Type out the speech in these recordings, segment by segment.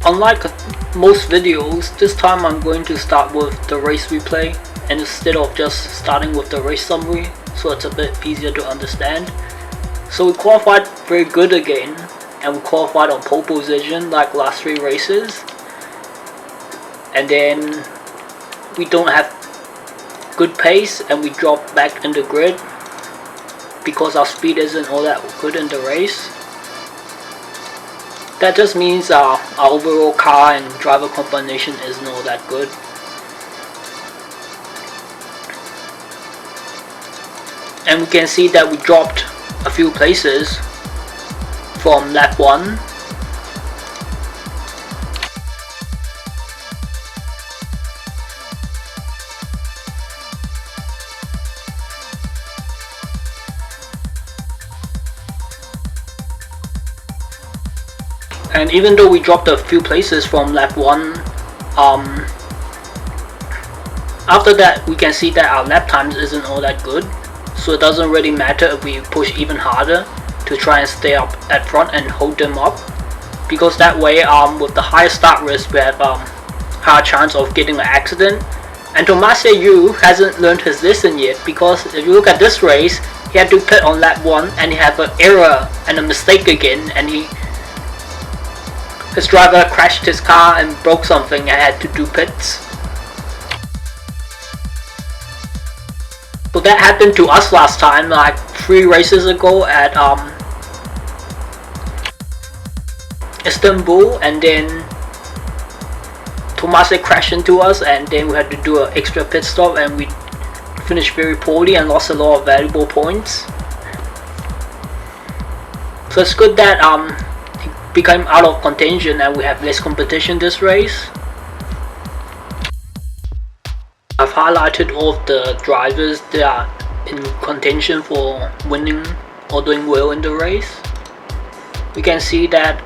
unlike most videos, this time I'm going to start with the race replay and instead of just starting with the race summary, so it's a bit easier to understand. So we qualified very good again, and we qualified on pole position like last 3 races, and then we don't have good pace and we drop back in the grid because our speed isn't all that good in the race. That just means our overall car and driver combination isn't all that good. And we can see that we dropped a few places from lap 1. And even though we dropped a few places from lap 1, after that we can see that our lap times isn't all that good. So it doesn't really matter if we push even harder to try and stay up at front and hold them up, because that way with the higher start risk we have higher chance of getting an accident. And Tomasi Yu hasn't learned his lesson yet, because if you look at this race, he had to pit on lap 1 and he had an error and a mistake again, and his driver crashed his car and broke something and had to do pits. So that happened to us last time, like 3 races ago at Istanbul, and then Tomasi crashed into us and then we had to do an extra pit stop and we finished very poorly and lost a lot of valuable points. So it's good that he became out of contention and we have less competition this race. I've highlighted all of the drivers that are in contention for winning or doing well in the race. We can see that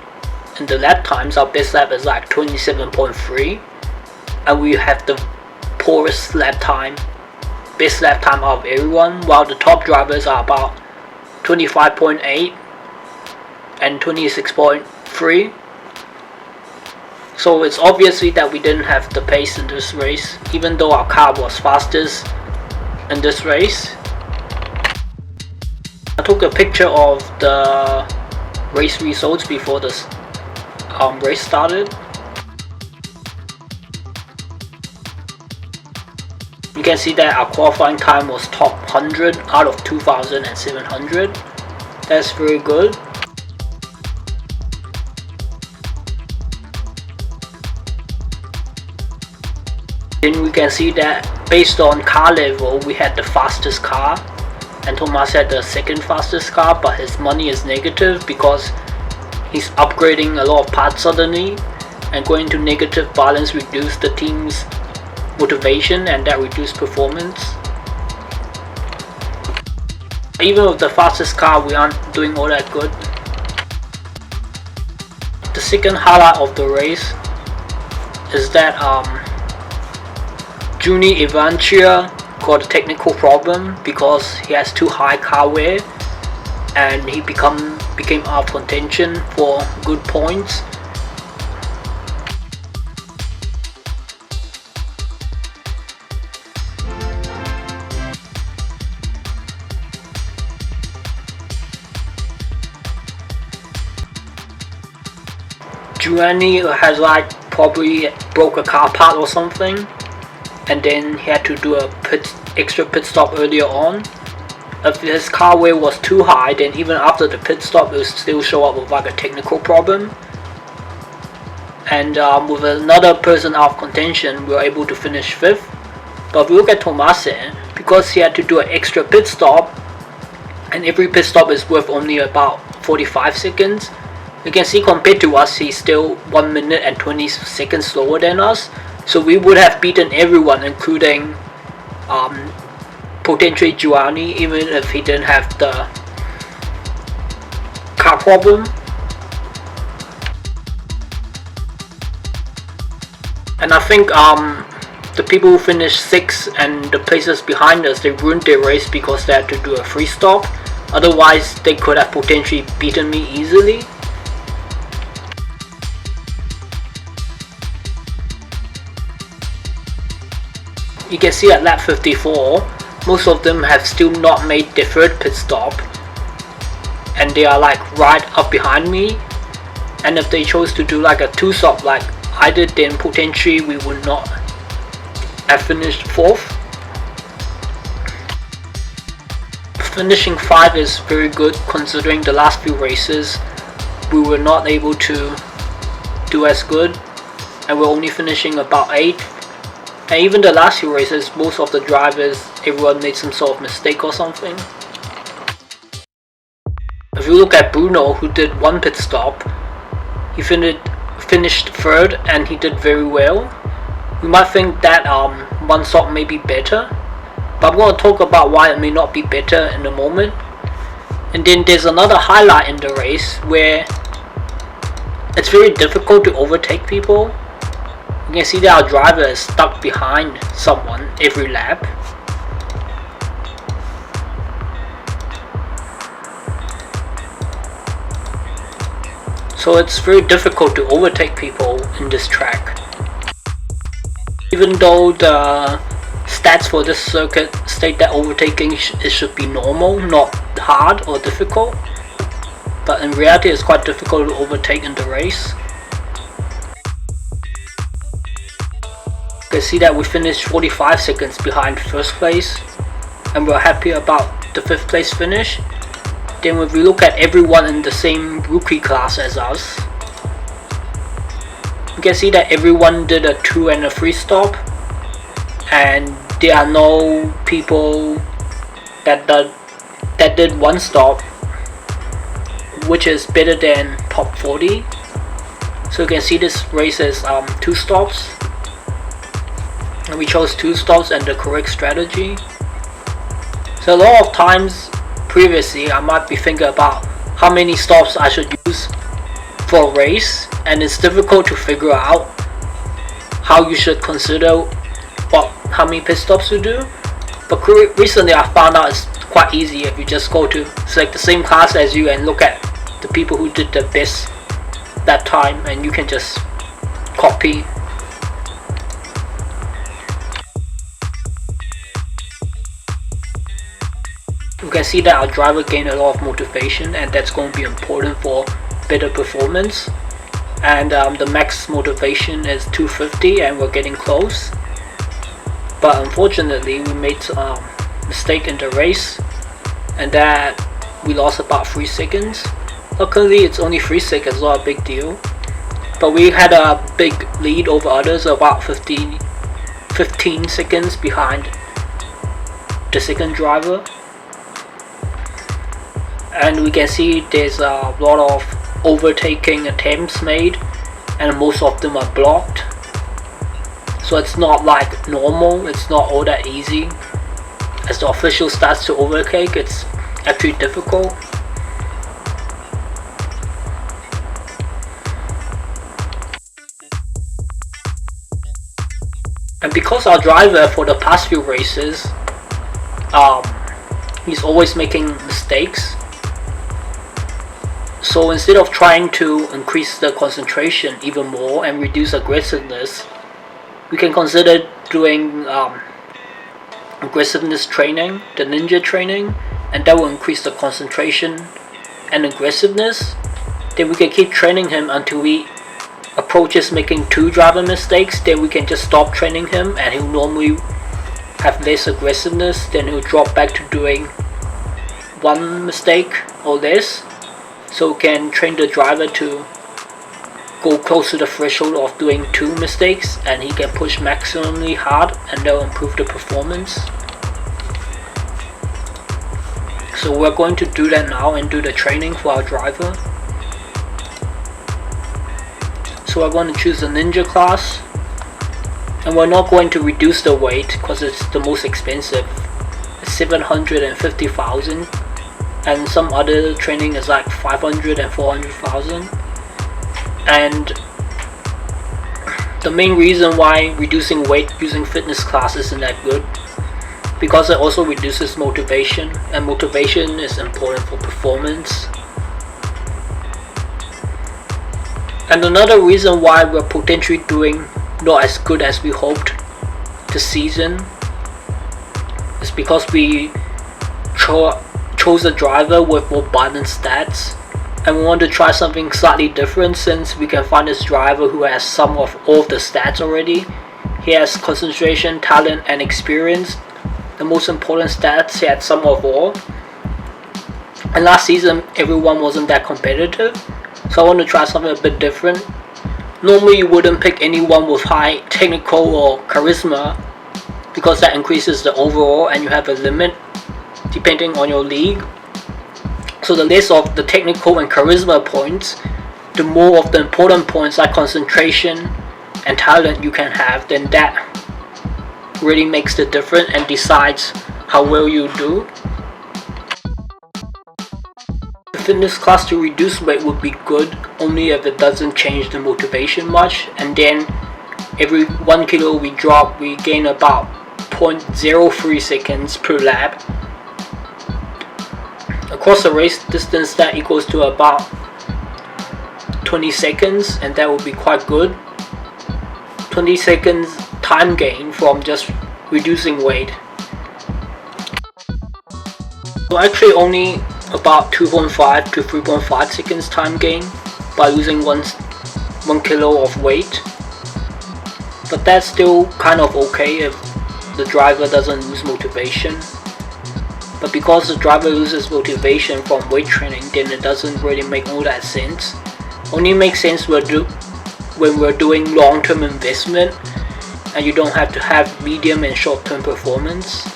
in the lap times our best lap is like 27.3 and we have the poorest lap time, best lap time out of everyone, while the top drivers are about 25.8 and 26.3. So it's obviously that we didn't have the pace in this race, even though our car was fastest in this race. I took a picture of the race results before this race started. You can see that our qualifying time was top 100 out of 2,700. That's very good. Then we can see that based on car level we had the fastest car, and Tomasi had the second fastest car, but his money is negative because he's upgrading a lot of parts suddenly, and going to negative balance reduced the team's motivation and that reduced performance. Even with the fastest car we aren't doing all that good. The second highlight of the race is that Juni Evanchia got a technical problem because he has too high car wear and he became out of contention for good points. Giovanni has like probably broke a car part or something, and then he had to do a extra pit stop earlier on. If his car wear was too high, then even after the pit stop it will still show up with like a technical problem. And with another person out of contention we were able to finish 5th. But if we look at Tomasi, because he had to do an extra pit stop and every pit stop is worth only about 45 seconds, you can see compared to us he's still 1 minute and 20 seconds slower than us. So we would have beaten everyone, including potentially Giovanni, even if he didn't have the car problem. And I think the people who finished 6th and the places behind us, they ruined their race because they had to do a free stop. Otherwise they could have potentially beaten me easily. you can see at lap 54, most of them have still not made their third pit stop, and they are like right up behind me. And if they chose to do like a 2-stop like I did, then potentially we would not have finished 4th. Finishing 5 is very good considering the last few races we were not able to do as good, and we're only finishing about 8th. And even the last few races, most of the drivers, everyone made some sort of mistake or something. If you look at Bruno, who did 1 pit stop, he finished 3rd and he did very well. We might think that 1 stop may be better, but I'm going to talk about why it may not be better in a moment. And then there's another highlight in the race where it's very difficult to overtake people. You can see that our driver is stuck behind someone every lap. So it's very difficult to overtake people in this track. Even though the stats for this circuit state that overtaking it should be normal, not hard or difficult, but in reality it's quite difficult to overtake in the race. You can see that we finished 45 seconds behind first place, and we're happy about the 5th place finish. Then if we look at everyone in the same rookie class as us, you can see that everyone did a 2 and a 3 stop, and there are no people that did 1 stop, which is better than top 40. So you can see this race is 2 stops, and we chose 2 stops and the correct strategy. So a lot of times previously I might be thinking about how many stops I should use for a race, and it's difficult to figure out how you should consider how many pit stops you do. But recently I found out it's quite easy if you just go to select the same class as you and look at the people who did the best that time, and you can just copy. You can see that our driver gained a lot of motivation, and that's going to be important for better performance. And the max motivation is 250, and we're getting close. But unfortunately we made a mistake in the race, and that we lost about 3 seconds. Luckily it's only 3 seconds, not a big deal. But we had a big lead over others, about 15 seconds behind the second driver. And we can see there's a lot of overtaking attempts made, and most of them are blocked. So it's not like normal, it's not all that easy. As the official starts to overtake, it's actually difficult. And because our driver for the past few races, he's always making mistakes. So instead of trying to increase the concentration even more and reduce aggressiveness, we can consider doing aggressiveness training, the ninja training, and that will increase the concentration and aggressiveness. Then we can keep training him until he approaches making 2 driver mistakes. Then we can just stop training him, and he'll normally have less aggressiveness. Then he'll drop back to doing 1 mistake or less. So we can train the driver to go close to the threshold of doing 2 mistakes, and he can push maximally hard, and that will improve the performance. So we're going to do that now and do the training for our driver. So we're going to choose the ninja class, and we're not going to reduce the weight because it's the most expensive. It's 750,000, and some other training is like 500 and 400,000. And the main reason why reducing weight using fitness class isn't that good, because it also reduces motivation, and motivation is important for performance. And another reason why we're potentially doing not as good as we hoped this season It's because we chose a driver with more balanced stats, and we want to try something slightly different since we can find this driver who has some of all of the stats already. He has concentration, talent, and experience. The most important stats, he had some of all. And last season everyone wasn't that competitive, so I want to try something a bit different. Normally you wouldn't pick anyone with high technical or charisma because that increases the overall and you have a limit depending on your league. So the less of the technical and charisma points, the more of the important points like concentration and talent you can have, then that really makes the difference and decides how well you do. The fitness class to reduce weight would be good only if it doesn't change the motivation much, and then every 1 kilo we drop, we gain about 0.03 seconds per lap. Across the race distance, that equals to about 20 seconds, and that would be quite good. 20 seconds time gain from just reducing weight. So actually only about 2.5 to 3.5 seconds time gain by losing 1 kilo of weight. But that's still kind of okay if the driver doesn't lose motivation. But because the driver loses motivation from weight training, then it doesn't really make all that sense. Only makes sense when we're doing long-term investment and you don't have to have medium and short-term performance.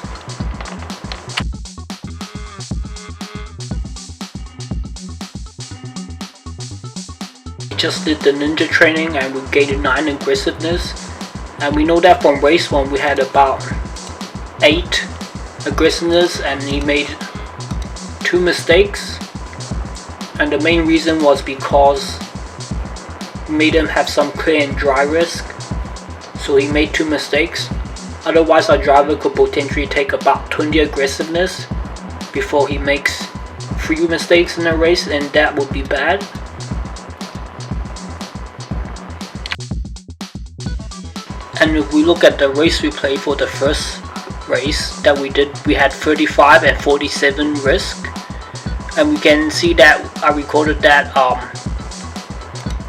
We just did the ninja training and we gained 9 aggressiveness, and we know that from race 1 we had about 8 aggressiveness and he made 2 mistakes, and the main reason was because we made him have some clear and dry risk, so he made 2 mistakes. Otherwise our driver could potentially take about 20 aggressiveness before he makes 3 mistakes in a race, and that would be bad. And if we look at the race replay for the first race that we did, we had 35 and 47 risk, and we can see that I recorded that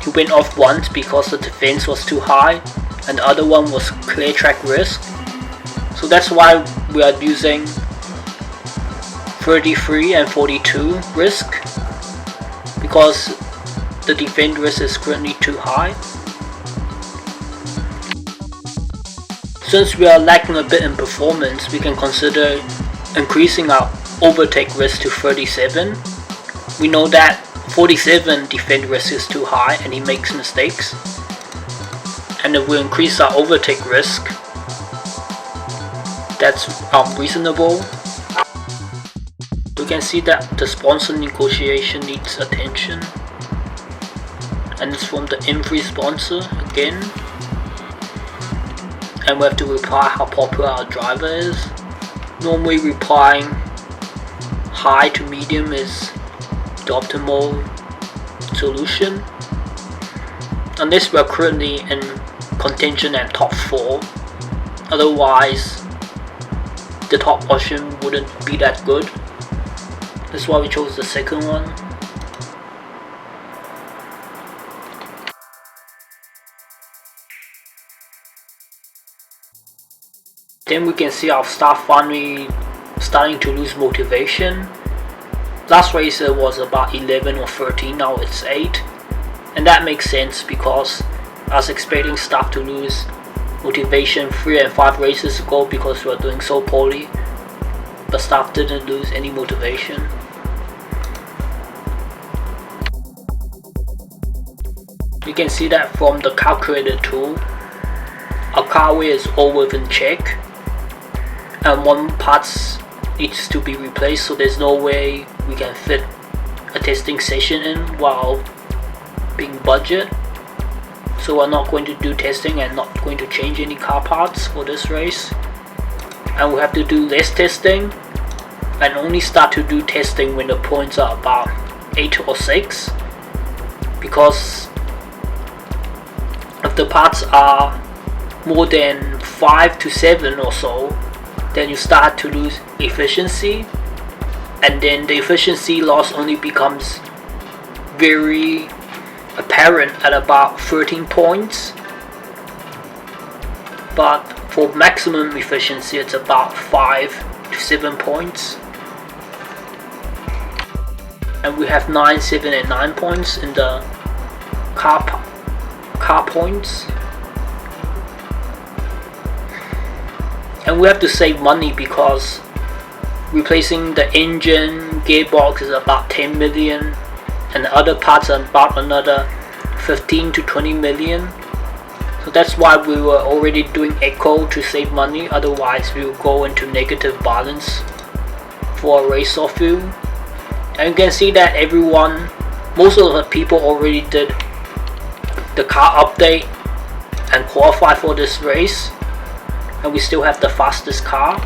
he went off once because the defense was too high and the other one was clear track risk. So that's why we are using 33 and 42 risk, because the defense risk is currently too high. Since we are lacking a bit in performance, we can consider increasing our overtake risk to 37. We know that 47 defense risk is too high and he makes mistakes. And if we increase our overtake risk, that's reasonable. We can see that the sponsor negotiation needs attention, and it's from the increase sponsor again. And we have to reply how popular our driver is. Normally replying high to medium is the optimal solution, unless we are currently in contention and top 4. Otherwise the top option wouldn't be that good. That's why we chose the second one. Then we can see our staff finally starting to lose motivation. Last race it was about 11 or 13, now it's 8. And that makes sense because I was expecting staff to lose motivation 3 and 5 races ago because we were doing so poorly. But staff didn't lose any motivation. You can see that from the calculator tool. Our car weight is all within check, and one parts needs to be replaced, so there's no way we can fit a testing session in while being budget. So we're not going to do testing and not going to change any car parts for this race, and we have to do less testing and only start to do testing when the points are about 8 or 6, because if the parts are more than 5 to 7 or so, then you start to lose efficiency, and then the efficiency loss only becomes very apparent at about 13 points, but for maximum efficiency it's about 5 to 7 points, and we have 9, 7 and 9 points in the car points. And we have to save money because replacing the engine, gearbox is about 10 million, and the other parts are about another 15 to 20 million. So that's why we were already doing eco to save money, otherwise we will go into negative balance for a race or few. And you can see that most of the people already did the car update and qualify for this race, and we still have the fastest car.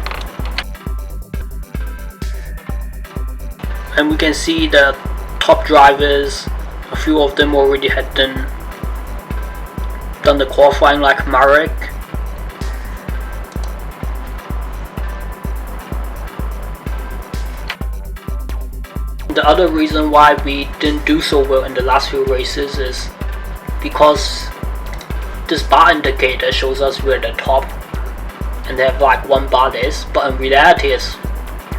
And we can see the top drivers, a few of them already had done the qualifying, like Marek. The other reason why we didn't do so well in the last few races is because this bar indicator shows us we're at the top and they have like one bar less, but in reality it's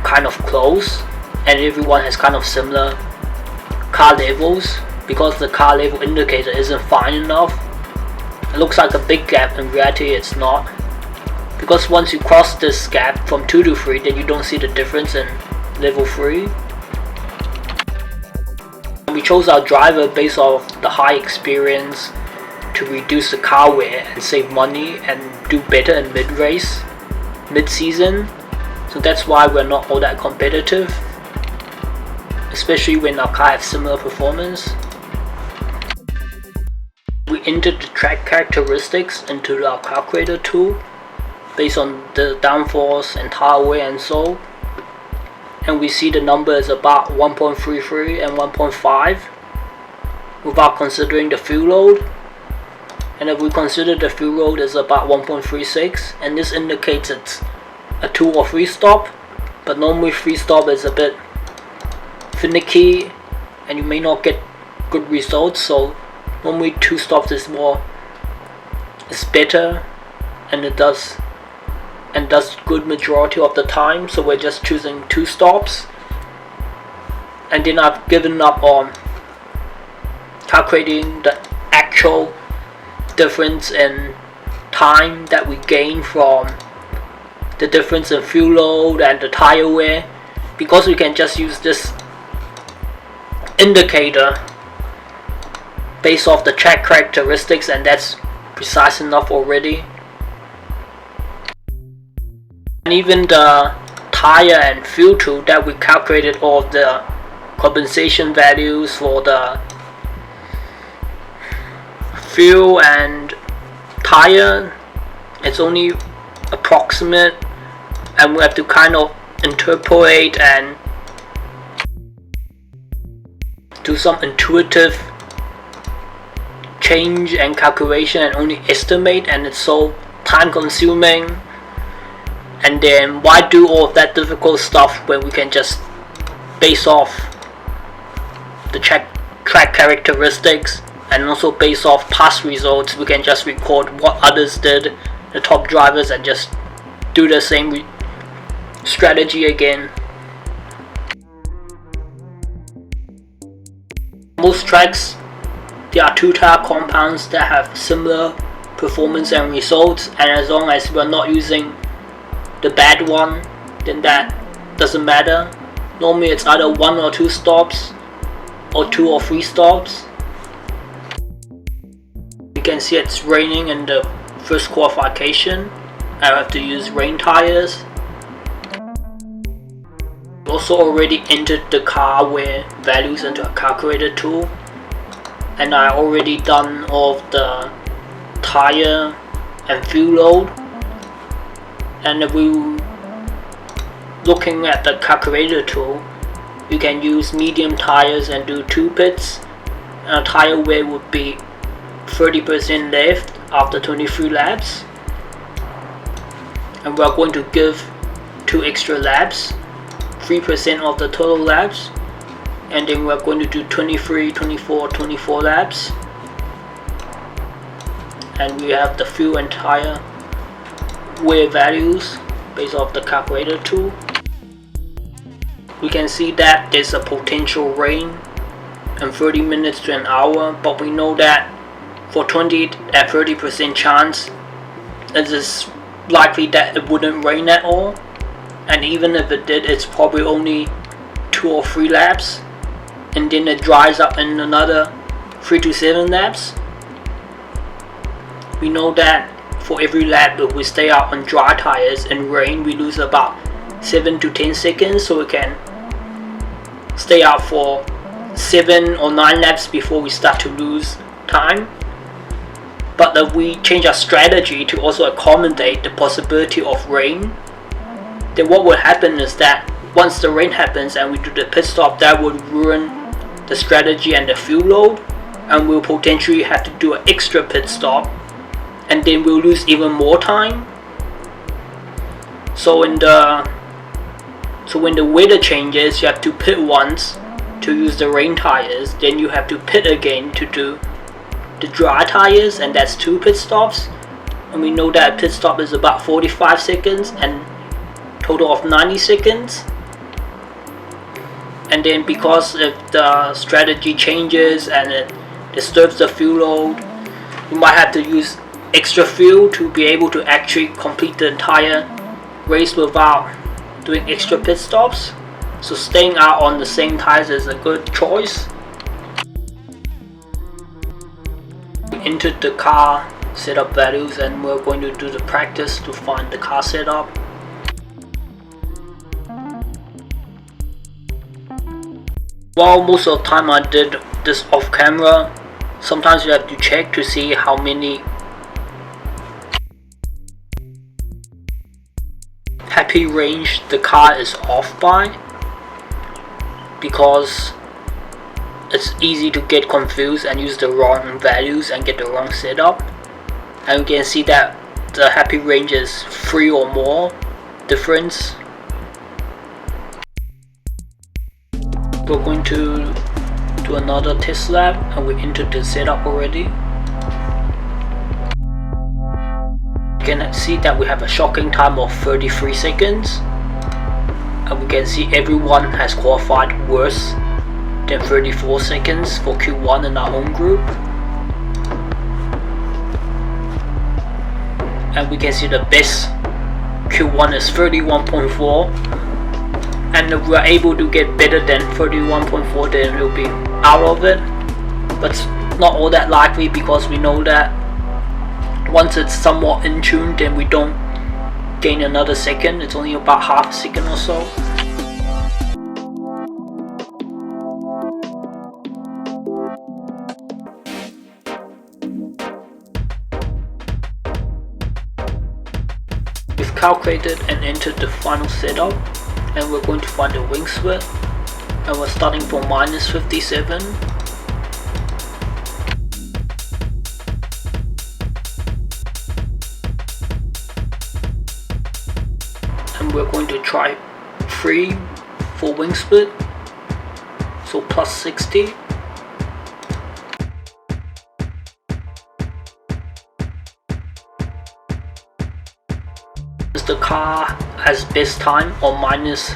kind of close and everyone has kind of similar car levels. Because the car level indicator isn't fine enough, it looks like a big gap, in reality it's not, because once you cross this gap from 2 to 3, then you don't see the difference in level 3. We chose our driver based off the high experience to reduce the car wear and save money and do better in mid-season. So that's why we're not all that competitive, especially when our car has similar performance. We entered the track characteristics into our calculator tool based on the downforce and tire wear and so, and we see the number is about 1.33 and 1.5 without considering the fuel load. And if we consider the fuel load is about 1.36, and this indicates it's a 2 or 3 stop, but normally 3 stop is a bit finicky and you may not get good results, so normally 2 stops is better, and it does good majority of the time, so we're just choosing 2 stops. And then I've given up on calculating the actual difference in time that we gain from the difference in fuel load and the tire wear, because we can just use this indicator based off the track characteristics, and that's precise enough already. And even the tire and fuel tool that we calculated all of the compensation values for the fuel and tire, it's only approximate, and we have to kind of interpolate and do some intuitive change and calculation and only estimate, and it's so time consuming. And then why do all of that difficult stuff when we can just base off the track characteristics, and also based off past results we can just record what others did, the top drivers, and just do the same strategy again. Most tracks, there are 2 tire compounds that have similar performance and results, and as long as we're not using the bad one, then that doesn't matter. Normally it's either 1 or 2 stops or 2 or 3 stops. You can see it's raining in the first qualification. I have to use rain tires. Also already entered the car wear values into a calculator tool, and I already done all of the tire and fuel load. And if we looking at the calculator tool, you can use medium tires and do 2 pits, and a tire wear would be 30% left after 23 laps. And we are going to give 2 extra laps, 3% of the total laps, and then we're going to do 23, 24, 24 laps, and we have the fuel and tire wear values based off the calculator tool. We can see that there's a potential rain in 30 minutes to an hour, but we know that for 20 at 30% chance, it is likely that it wouldn't rain at all, and even if it did, it's probably only 2 or 3 laps, and then it dries up in another 3 to 7 laps. We know that for every lap, if we stay out on dry tires in rain, we lose about 7 to 10 seconds, so we can stay out for 7 or 9 laps before we start to lose time. But if we change our strategy to also accommodate the possibility of rain, then what will happen is that once the rain happens and we do the pit stop, that would ruin the strategy and the fuel load, and we'll potentially have to do an extra pit stop, and then we'll lose even more time. So when the weather changes, you have to pit once to use the rain tires, then you have to pit again to do the dry tires, and that's 2 pit stops. And we know that a pit stop is about 45 seconds and total of 90 seconds. And then because if the strategy changes and it disturbs the fuel load, you might have to use extra fuel to be able to actually complete the entire race without doing extra pit stops. So staying out on the same tires is a good choice. We entered the car setup values, and we're going to do the practice to find the car setup. Well, most of the time I did this off camera. Sometimes you have to check to see how many happy range the car is off by, because it's easy to get confused and use the wrong values and get the wrong setup. And you can see that the happy range is 3 or more difference. We're going to do another test lap, and we entered the setup already. You can see that we have a shocking time of 33 seconds, and we can see everyone has qualified worse than 34 seconds for Q1 in our own group. And we can see the best Q1 is 31.4, and if we're able to get better than 31.4, then we'll be out of it. But it's not all that likely, because we know that once it's somewhat in tune, then we don't gain another second. It's only about half a second or so. We've calculated and entered the final setup, and we're going to find the wing split, and we're starting from minus 57. And we're going to try 3 for wing split, so plus 60. The car has best time on minus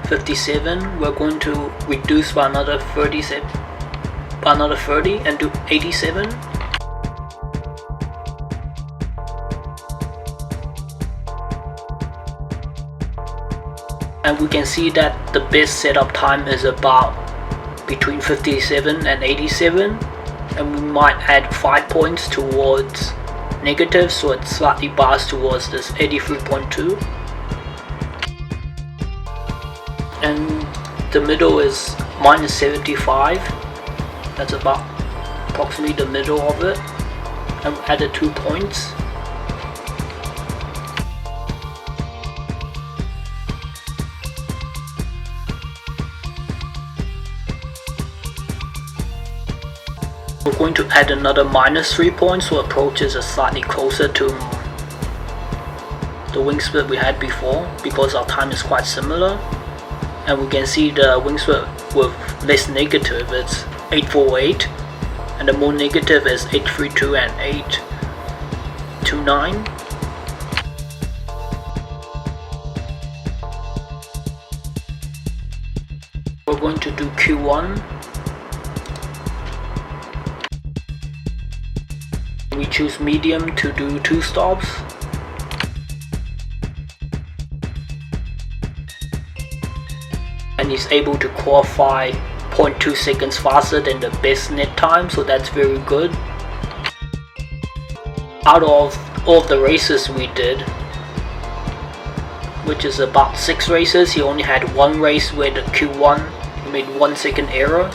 57. We're going to reduce by another 30 and do 87. And we can see that the best setup time is about between 57 and 87, and we might add 5 points towards negative, so it's slightly biased towards this 83.2. And the middle is minus 75. That's about approximately the middle of it, and we added 2 points. We're going to add another minus 3 points, so approach is slightly closer to the wing split we had before because our time is quite similar, and we can see the wing split with less negative, it's 848, and the more negative is 832 and 829. We're going to do Q1. We choose medium to do 2 stops. And he's able to qualify 0.2 seconds faster than the best net time, so that's very good. Out of all of the races we did, which is about 6 races, he only had 1 race where the Q1 he made 1 second error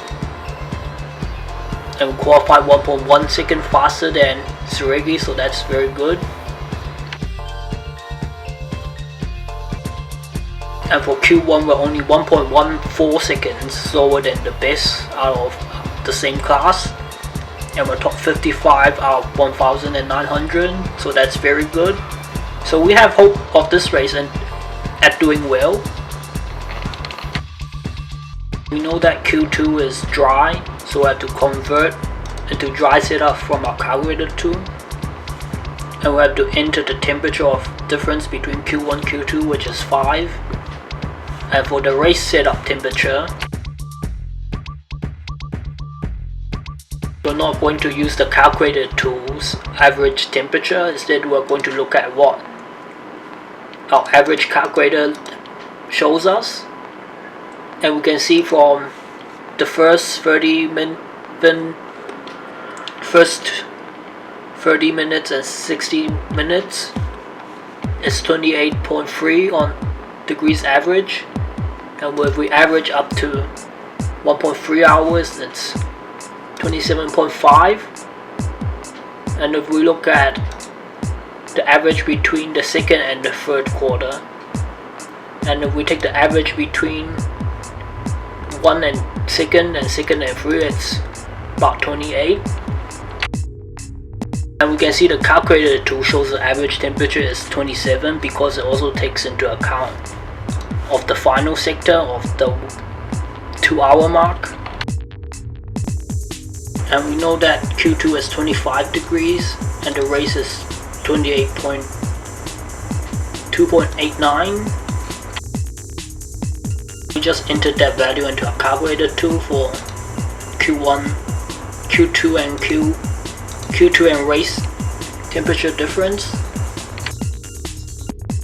and qualified 1.1 second faster than Suregi, so that's very good. And for Q1 we're only 1.14 seconds slower than the best out of the same class, and we're top 55 out of 1,900, so that's very good. So we have hope of this race and at doing well. We know that Q2 is dry, so we have to convert into dry setup from our calculator tool, and we have to enter the temperature of difference between Q1 and Q2, which is 5. And for the race setup temperature, we're not going to use the calculator tool's average temperature. Instead, we're going to look at what our average calculator shows us, and we can see from the first 30 minutes and 60 minutes, it's 28.3 on degrees average, and if we average up to 1.3 hours, it's 27.5. And if we look at the average between the second and the third quarter, and if we take the average between 1 and second and 3, it's about 28. And we can see the calculator tool shows the average temperature is 27 because it also takes into account of the final sector of the 2 hour mark. And we know that Q2 is 25 degrees and the race is 2.89. We just entered that value into our calculator tool for Q1, Q2 and race temperature difference.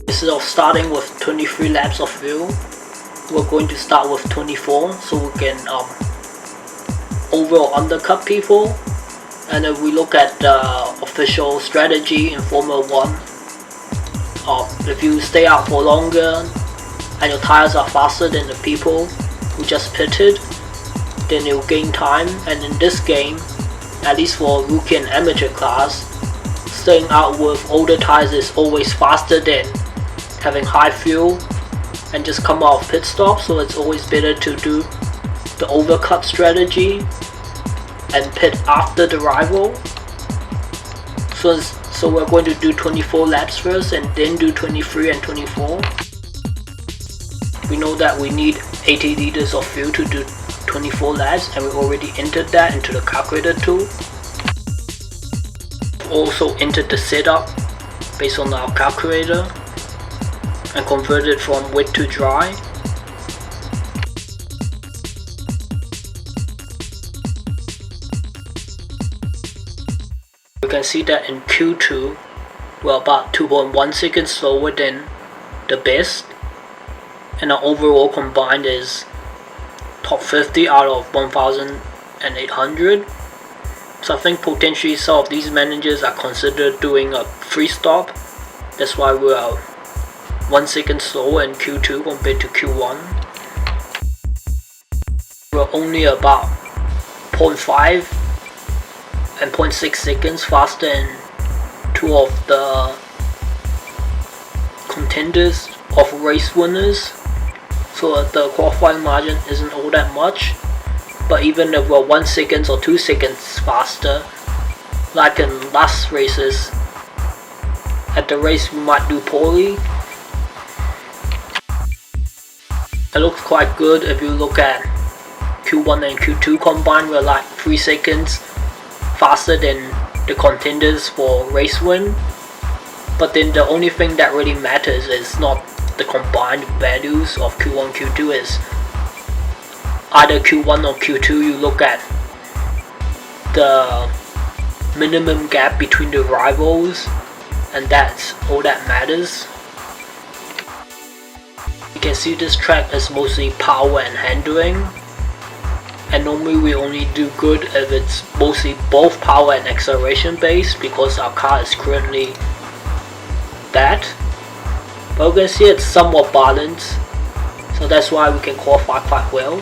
Instead of starting with 23 laps of fuel, we're going to start with 24 so we can over or undercut people. And if we look at the official strategy in Formula 1, if you stay out for longer and your tires are faster than the people who just pitted, then you'll gain time. And in this game, at least for rookie and amateur class, staying out with older tires is always faster than having high fuel and just come out of pit stop. So it's always better to do the overcut strategy and pit after the rival. So we're going to do 24 laps first and then do 23 and 24. We know that we need 80 liters of fuel to do 24 laps, and we already entered that into the calculator tool. Also entered the setup based on our calculator and converted from wet to dry. You can see that in Q2 we're about 2.1 seconds slower than the best, and our overall combined is top 50 out of 1,800. So I think potentially some of these managers are considered doing a free stop. That's why we are 1 second slower in Q2 compared to Q1. We're only about 0.5 and 0.6 seconds faster than 2 of the contenders of race winners. So the qualifying margin isn't all that much. But even if we're 1 second or 2 seconds faster, like in last races, at the race we might do poorly. It looks quite good. If you look at Q1 and Q2 combined, we're like 3 seconds faster than the contenders for race win. But then the only thing that really matters is not the combined values of Q1 Q2, is either Q1 or Q2 you look at the minimum gap between the rivals, and that's all that matters. You can see this track is mostly power and handling, and normally we only do good if it's mostly both power and acceleration based, because our car is currently that. But you can see it's somewhat balanced, so that's why we can qualify quite well.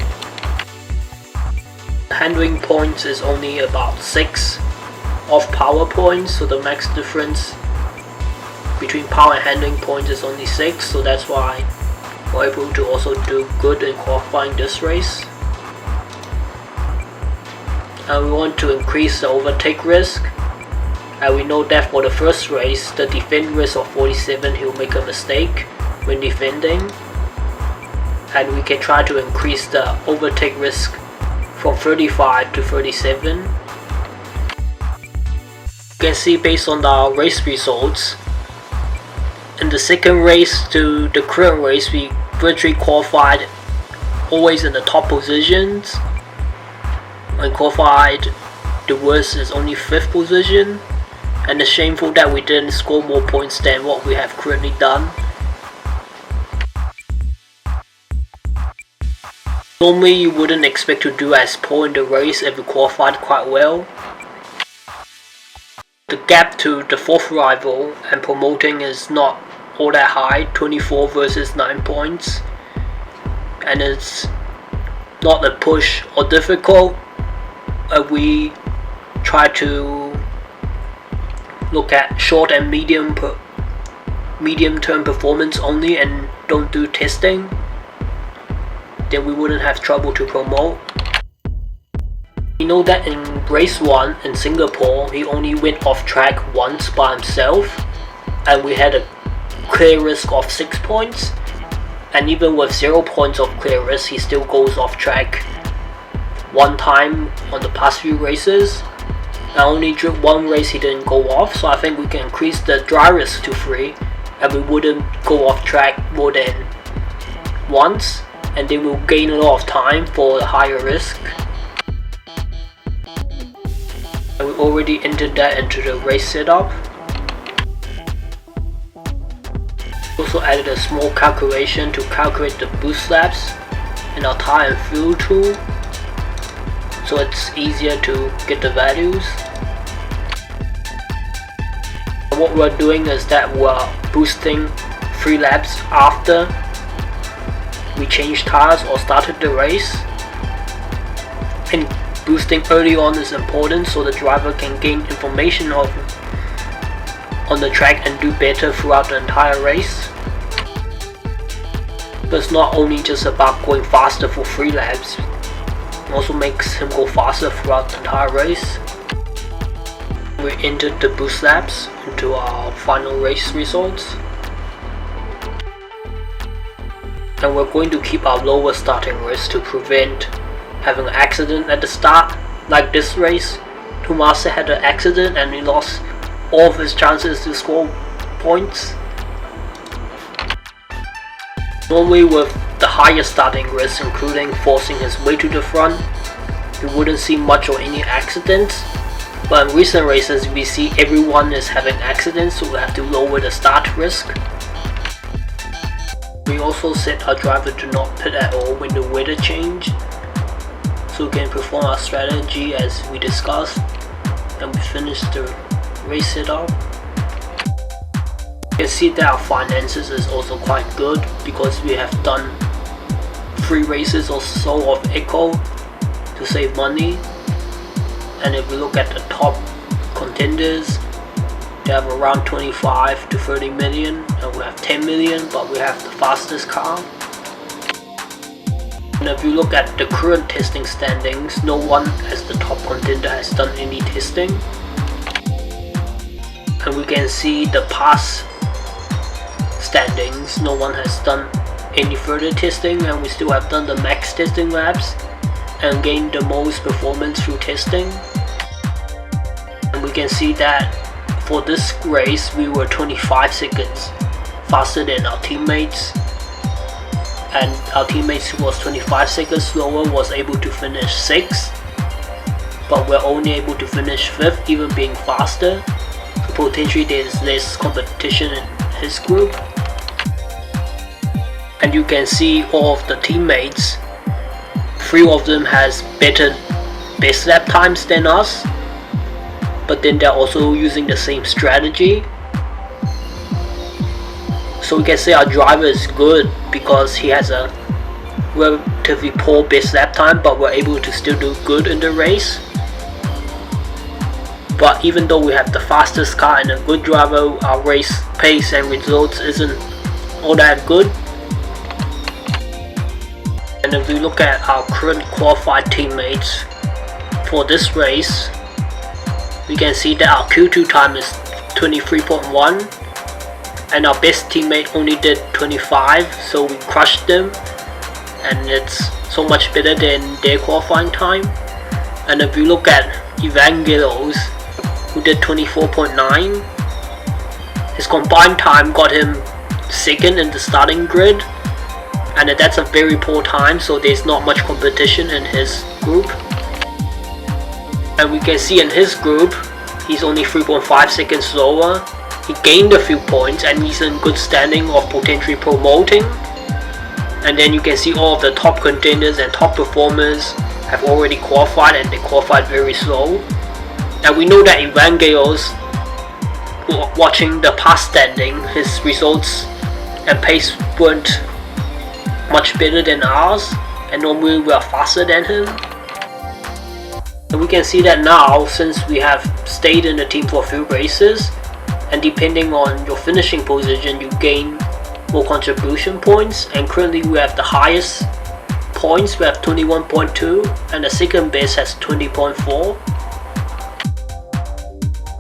The handling points is only about 6 of power points, so the max difference between power and handling points is only 6, so that's why we're able to also do good in qualifying this race. And we want to increase the overtake risk, and we know that for the first race, the defend risk of 47, he'll make a mistake when defending, and we can try to increase the overtake risk from 35 to 37. You can see based on our race results, in the second race to the current race, we virtually qualified always in the top positions. When qualified, the worst is only 5th position, and it's shameful that we didn't score more points than what we have currently done. Normally you wouldn't expect to do as poor in the race if you qualified quite well. The gap to the 4th rival and promoting is not all that high, 24 versus 9 points, and it's not a push or difficult. We try to look at short and medium term performance only and don't do testing, then we wouldn't have trouble to promote. We know that in race 1 in Singapore, he only went off track once by himself, and we had a clear risk of 6 points, and even with 0 points of clear risk, he still goes off track one time on the past few races. And only during one race he didn't go off, so I think we can increase the dry risk to 3, and we wouldn't go off track more than once, and then we'll gain a lot of time for the higher risk. And we already entered that into the race setup. Also added a small calculation to calculate the boost laps in our tire and fuel tool, so it's easier to get the values. And what we're doing is that we're boosting 3 laps after we changed tires or started the race, and boosting early on is important so the driver can gain information on the track and do better throughout the entire race. But it's not only just about going faster for 3 laps, it also makes him go faster throughout the entire race. We entered the boost laps into our final race results, and we're going to keep our lower starting risk to prevent having an accident at the start. Like this race, Tomasa had an accident and he lost all of his chances to score points. Normally with the higher starting risk, including forcing his way to the front, you wouldn't see much or any accidents, but in recent races we see everyone is having accidents, so we have to lower the start risk. We also set our driver to not pit at all when the weather change, so we can perform our strategy as we discussed, and we finished the race setup. You can see that our finances is also quite good because we have done 3 races or so of eco to save money. And if we look at the top contenders, they have around 25 to 30 million, and we have 10 million, but we have the fastest car. And if you look at the current testing standings, no one as the top contender has done any testing. And we can see the past standings. No one has done any further testing, and we still have done the max testing laps and gained the most performance through testing. And we can see that for this race we were 25 seconds faster than our teammates, and our teammates who was 25 seconds slower was able to finish 6th, but we're only able to finish 5th even being faster. So potentially there's less competition in his group. And you can see all of the teammates, 3 of them has better best lap times than us, but then they're also using the same strategy. So we can say our driver is good because he has a relatively poor best lap time, but we're able to still do good in the race. But even though we have the fastest car and a good driver, our race pace and results isn't all that good. And if we look at our current qualified teammates for this race, we can see that our Q2 time is 23.1 and our best teammate only did 25, so we crushed them, and it's so much better than their qualifying time. And if you look at Evangelos, who did 24.9, his combined time got him 2nd in the starting grid, and that's a very poor time, so there's not much competition in his group. And we can see in his group he's only 3.5 seconds slower. He gained a few points and he's in good standing of potentially promoting. And then you can see all of the top contenders and top performers have already qualified, and they qualified very slow. And we know that Evangelos, watching the past standing, his results and pace weren't much better than ours, and normally we are faster than him. And we can see that now, since we have stayed in the team for a few races, and depending on your finishing position you gain more contribution points, and currently we have the highest points, we have 21.2, and the second best has 20.4.